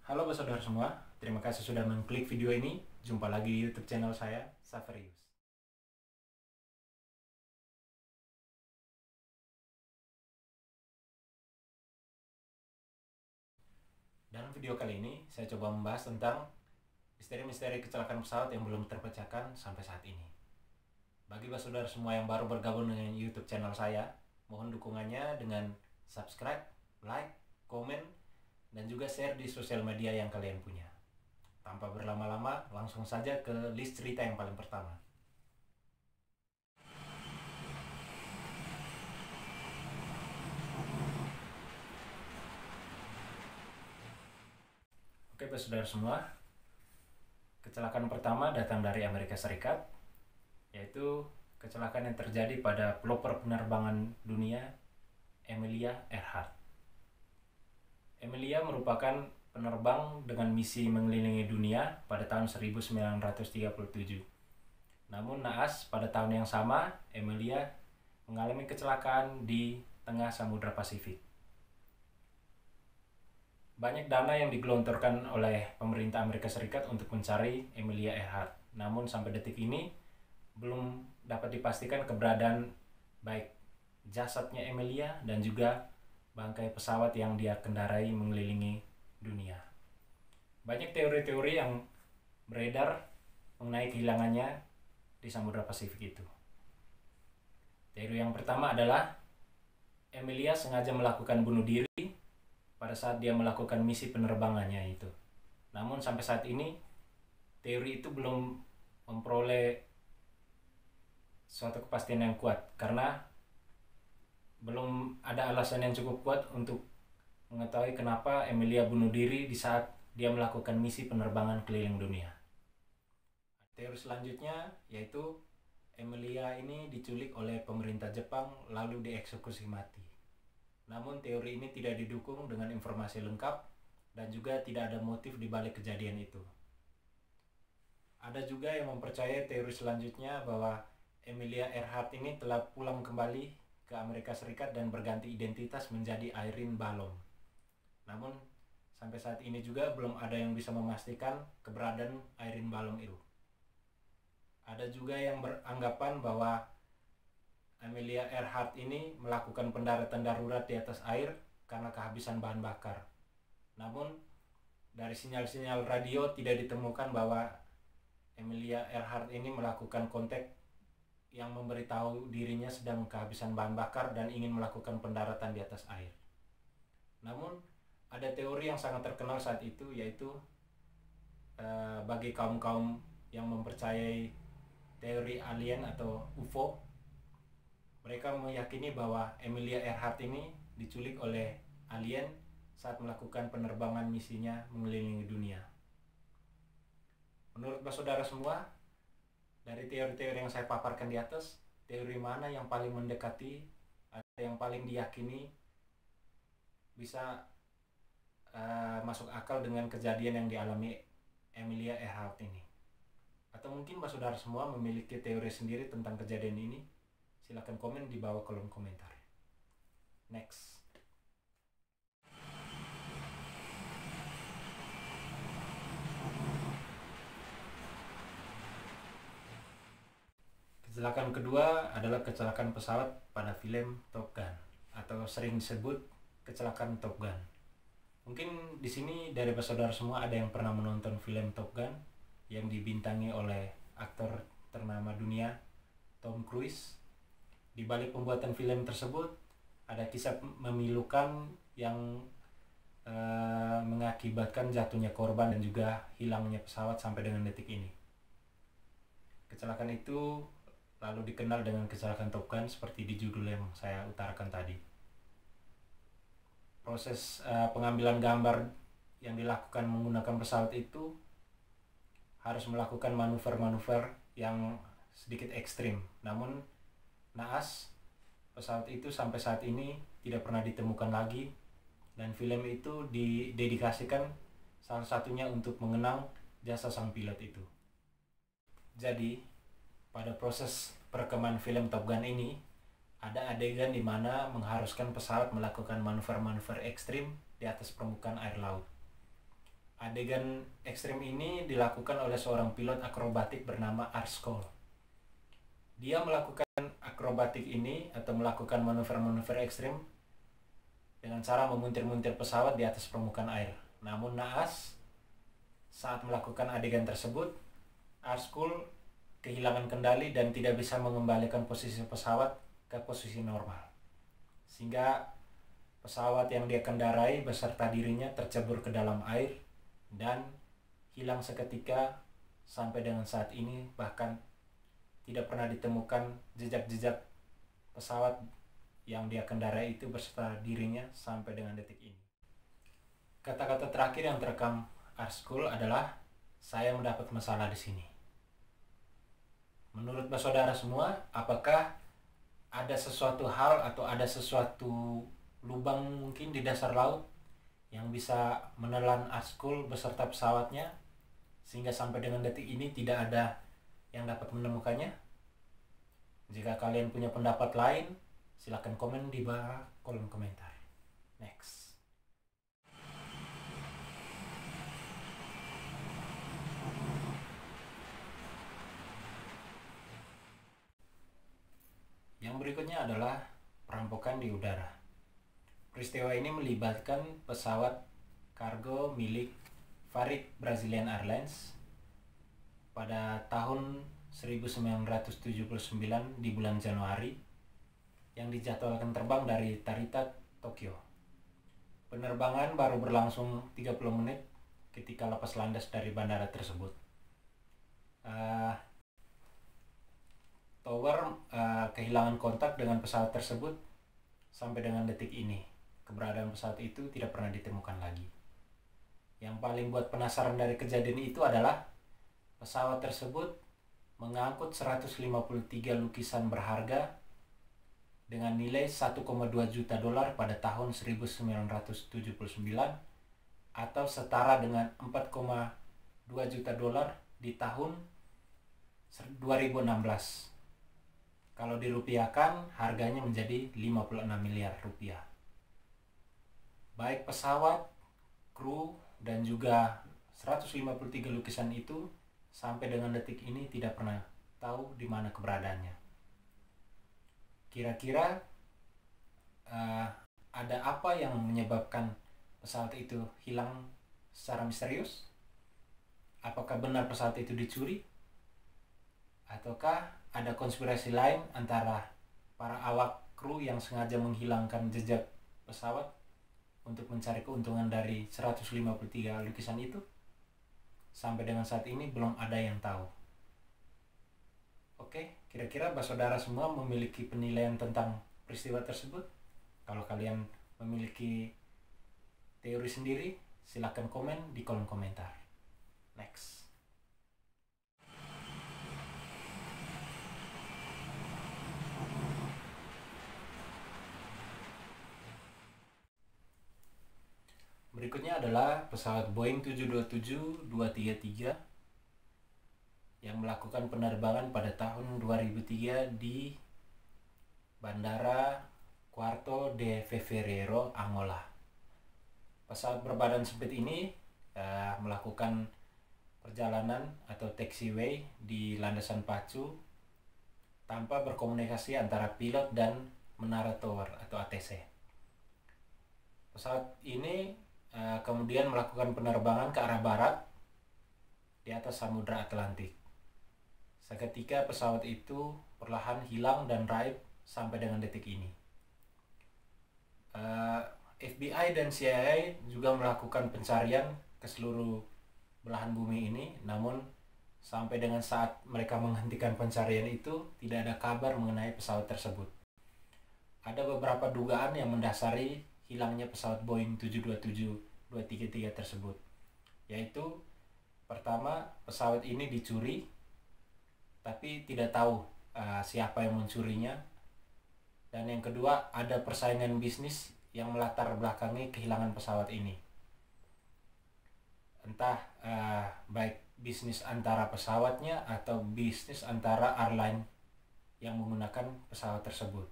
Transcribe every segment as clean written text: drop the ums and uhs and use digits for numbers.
Halo saudara semua, terima kasih sudah mengklik video ini. Jumpa lagi di YouTube channel saya, Saverius. Dalam video kali ini, saya coba membahas tentang misteri-misteri kecelakaan pesawat yang belum terpecahkan sampai saat ini. Bagi saudara semua yang baru bergabung dengan YouTube channel saya, mohon dukungannya dengan subscribe, like, komen, dan juga share di sosial media yang kalian punya. Tanpa berlama-lama, langsung saja ke list cerita yang paling pertama. Oke, saudara semua, kecelakaan pertama datang dari Amerika Serikat, yaitu kecelakaan yang terjadi pada pelopor penerbangan dunia, Amelia Earhart. Amelia merupakan penerbang dengan misi mengelilingi dunia pada tahun 1937. Namun naas pada tahun yang sama, Amelia mengalami kecelakaan di tengah Samudra Pasifik. Banyak dana yang digelontorkan oleh pemerintah Amerika Serikat untuk mencari Amelia Earhart. Namun sampai detik ini belum dapat dipastikan keberadaan baik jasadnya Amelia dan juga bangkai pesawat yang dia kendarai mengelilingi dunia. Banyak teori-teori yang beredar mengenai kehilangannya di Samudra Pasifik itu. Teori yang pertama adalah Amelia sengaja melakukan bunuh diri pada saat dia melakukan misi penerbangannya itu. Namun sampai saat ini teori itu belum memperoleh suatu kepastian yang kuat karena belum ada alasan yang cukup kuat untuk mengetahui kenapa Amelia bunuh diri di saat dia melakukan misi penerbangan keliling dunia. Teori selanjutnya yaitu Amelia ini diculik oleh pemerintah Jepang lalu dieksekusi mati. Namun teori ini tidak didukung dengan informasi lengkap dan juga tidak ada motif di balik kejadian itu. Ada juga yang mempercayai teori selanjutnya bahwa Amelia Earhart ini telah pulang kembali ke Amerika Serikat dan berganti identitas menjadi Irene Ballon. Namun sampai saat ini juga belum ada yang bisa memastikan keberadaan Irene Ballon itu. Ada juga yang beranggapan bahwa Amelia Earhart ini melakukan pendaratan darurat di atas air karena kehabisan bahan bakar. Namun dari sinyal-sinyal radio tidak ditemukan bahwa Amelia Earhart ini melakukan kontak yang memberitahu dirinya sedang kehabisan bahan bakar dan ingin melakukan pendaratan di atas air. Namun ada teori yang sangat terkenal saat itu, yaitu bagi kaum-kaum yang mempercayai teori alien atau UFO, mereka meyakini bahwa Amelia Earhart ini diculik oleh alien saat melakukan penerbangan misinya mengelilingi dunia. Menurut saudara semua, dari teori-teori yang saya paparkan di atas, teori mana yang paling mendekati atau yang paling diyakini bisa masuk akal dengan kejadian yang dialami Amelia Earhart ini? Atau mungkin saudara semua memiliki teori sendiri tentang kejadian ini? Silakan komen di bawah kolom komentar. Next. Kecelakaan kedua adalah kecelakaan pesawat pada film Top Gun atau sering disebut kecelakaan Top Gun. Mungkin di sini dari saudara semua ada yang pernah menonton film Top Gun yang dibintangi oleh aktor ternama dunia Tom Cruise. Di balik pembuatan film tersebut ada kisah memilukan yang mengakibatkan jatuhnya korban dan juga hilangnya pesawat sampai dengan detik ini. Kecelakaan itu lalu dikenal dengan kecelakaan Top Gun seperti di judul yang saya utarakan tadi. Proses pengambilan gambar yang dilakukan menggunakan pesawat itu harus melakukan manuver-manuver yang sedikit ekstrim. Namun naas, pesawat itu sampai saat ini tidak pernah ditemukan lagi dan film itu didedikasikan salah satunya untuk mengenang jasa sang pilot itu. Jadi pada proses perekaman film Top Gun ini ada adegan di mana mengharuskan pesawat melakukan manuver-manuver ekstrim di atas permukaan air laut. Adegan ekstrim ini dilakukan oleh seorang pilot akrobatik bernama Arskol. Dia melakukan akrobatik ini atau melakukan manuver-manuver ekstrim dengan cara memuntir-muntir pesawat di atas permukaan air. Namun naas, saat melakukan adegan tersebut, Arskol kehilangan kendali dan tidak bisa mengembalikan posisi pesawat ke posisi normal. Sehingga pesawat yang dia kendarai beserta dirinya tercebur ke dalam air dan hilang seketika. Sampai dengan saat ini bahkan tidak pernah ditemukan jejak-jejak pesawat yang dia kendarai itu beserta dirinya sampai dengan detik ini. Kata-kata terakhir yang terekam Arskol adalah, "Saya mendapat masalah di sini." Menurut saudara semua, apakah ada sesuatu hal atau ada sesuatu lubang mungkin di dasar laut yang bisa menelan Arskol beserta pesawatnya sehingga sampai dengan detik ini tidak ada yang dapat menemukannya? Jika kalian punya pendapat lain, silakan komen di bawah kolom komentar. Next. Yang berikutnya adalah perampokan di udara. Peristiwa ini melibatkan pesawat kargo milik Varig Brazilian Airlines pada tahun 1979 di bulan Januari yang dijadwalkan terbang dari Narita, Tokyo. Penerbangan baru berlangsung 30 menit ketika lepas landas dari bandara tersebut. Tower kehilangan kontak dengan pesawat tersebut sampai dengan detik ini. Keberadaan pesawat itu tidak pernah ditemukan lagi. Yang paling buat penasaran dari kejadian itu adalah pesawat tersebut mengangkut 153 lukisan berharga dengan nilai 1,2 juta dolar pada tahun 1979 atau setara dengan 4,2 juta dolar di tahun 2016. Kalau dirupiahkan, harganya menjadi 56 miliar rupiah. Baik pesawat, kru, dan juga 153 lukisan itu sampai dengan detik ini tidak pernah tahu di mana keberadaannya. Kira-kira ada apa yang menyebabkan pesawat itu hilang secara misterius? Apakah benar pesawat itu dicuri? Ataukah ada konspirasi lain antara para awak kru yang sengaja menghilangkan jejak pesawat untuk mencari keuntungan dari 153 lukisan itu? Sampai dengan saat ini belum ada yang tahu. Oke, kira-kira saudara semua memiliki penilaian tentang peristiwa tersebut? Kalau kalian memiliki teori sendiri, silakan komen di kolom komentar. Next. Berikutnya adalah pesawat Boeing 727-233 yang melakukan penerbangan pada tahun 2003 di Bandara Quarto de Fevereiro, Angola. Pesawat berbadan sempit ini melakukan perjalanan atau taxiway di landasan pacu tanpa berkomunikasi antara pilot dan menara tower atau ATC. Pesawat ini kemudian melakukan penerbangan ke arah barat di atas Samudra Atlantik. Seketika pesawat itu perlahan hilang dan raib sampai dengan detik ini. FBI dan CIA juga melakukan pencarian ke seluruh belahan bumi ini, namun sampai dengan saat mereka menghentikan pencarian itu tidak ada kabar mengenai pesawat tersebut. Ada beberapa dugaan yang mendasari hilangnya pesawat Boeing 727-233 tersebut, yaitu pertama, pesawat ini dicuri tapi tidak tahu siapa yang mencurinya, dan yang kedua ada persaingan bisnis yang melatar belakangi kehilangan pesawat ini, entah baik bisnis antara pesawatnya atau bisnis antara airline yang menggunakan pesawat tersebut.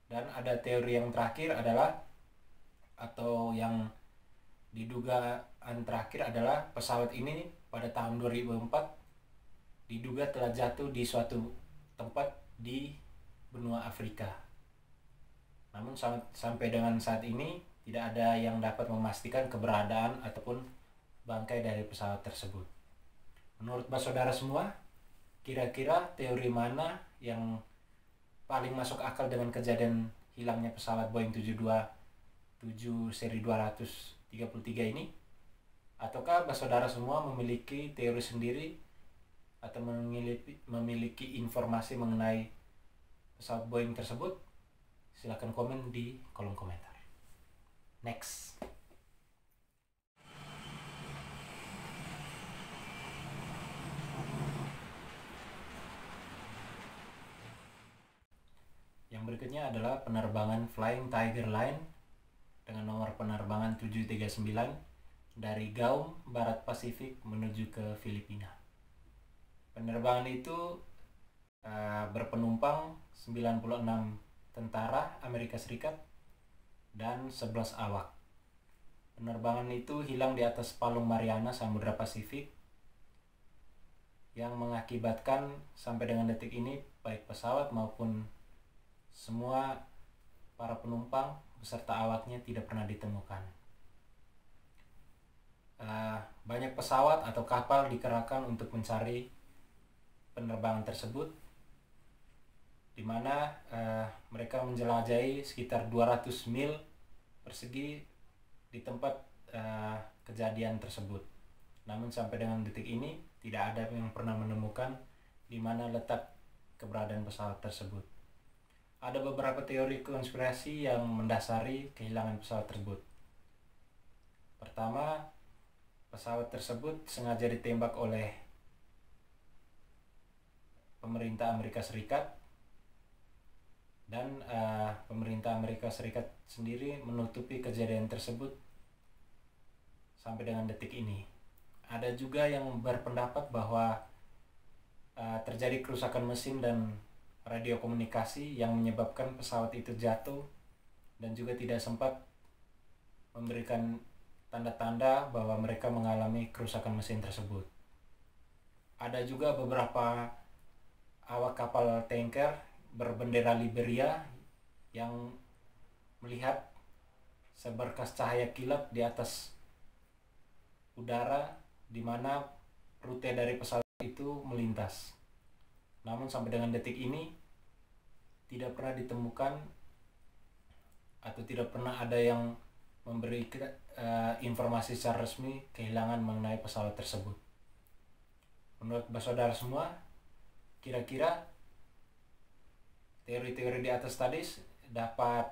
Dan ada teori yang terakhir adalah, atau yang didugaan terakhir adalah pesawat ini pada tahun 2004 diduga telah jatuh di suatu tempat di benua Afrika. Namun sampai dengan saat ini tidak ada yang dapat memastikan keberadaan ataupun bangkai dari pesawat tersebut. Menurut saudara semua, kira-kira teori mana yang paling masuk akal dengan kejadian hilangnya pesawat Boeing 727 seri 233 ini? Ataukah saudara semua memiliki teori sendiri atau memiliki informasi mengenai pesawat Boeing tersebut? Silahkan komen di kolom komentar. Next. Yang berikutnya adalah penerbangan Flying Tiger Line dengan nomor penerbangan 739 dari Gaum, Barat Pasifik menuju ke Filipina. Penerbangan itu berpenumpang 96 tentara Amerika Serikat dan 11 awak. Penerbangan itu hilang di atas Palung Mariana, Samudra Pasifik, yang mengakibatkan sampai dengan detik ini baik pesawat maupun semua para penumpang beserta awaknya tidak pernah ditemukan. Banyak pesawat atau kapal dikerahkan untuk mencari penerbangan tersebut, di mana mereka menjelajahi sekitar 200 mil persegi di tempat kejadian tersebut. Namun sampai dengan detik ini tidak ada yang pernah menemukan di mana letak keberadaan pesawat tersebut. Ada beberapa teori konspirasi yang mendasari kehilangan pesawat tersebut. Pertama, pesawat tersebut sengaja ditembak oleh pemerintah Amerika Serikat, dan pemerintah Amerika Serikat sendiri menutupi kejadian tersebut sampai dengan detik ini. Ada juga yang berpendapat bahwa terjadi kerusakan mesin dan radio komunikasi yang menyebabkan pesawat itu jatuh dan juga tidak sempat memberikan tanda-tanda bahwa mereka mengalami kerusakan mesin tersebut. Ada juga beberapa awak kapal tanker berbendera Liberia yang melihat seberkas cahaya kilat di atas udara di mana rute dari pesawat itu melintas. Namun sampai dengan detik ini tidak pernah ditemukan atau tidak pernah ada yang memberi informasi secara resmi kehilangan mengenai pesawat tersebut. Menurut saudara semua, kira-kira teori-teori di atas tadi dapat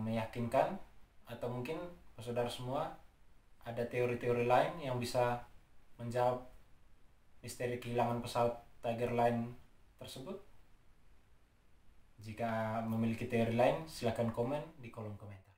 meyakinkan, atau mungkin saudara semua ada teori-teori lain yang bisa menjawab misteri kehilangan pesawat Tiger Line tersebut? Jika memiliki teori lain, silakan komen di kolom komentar.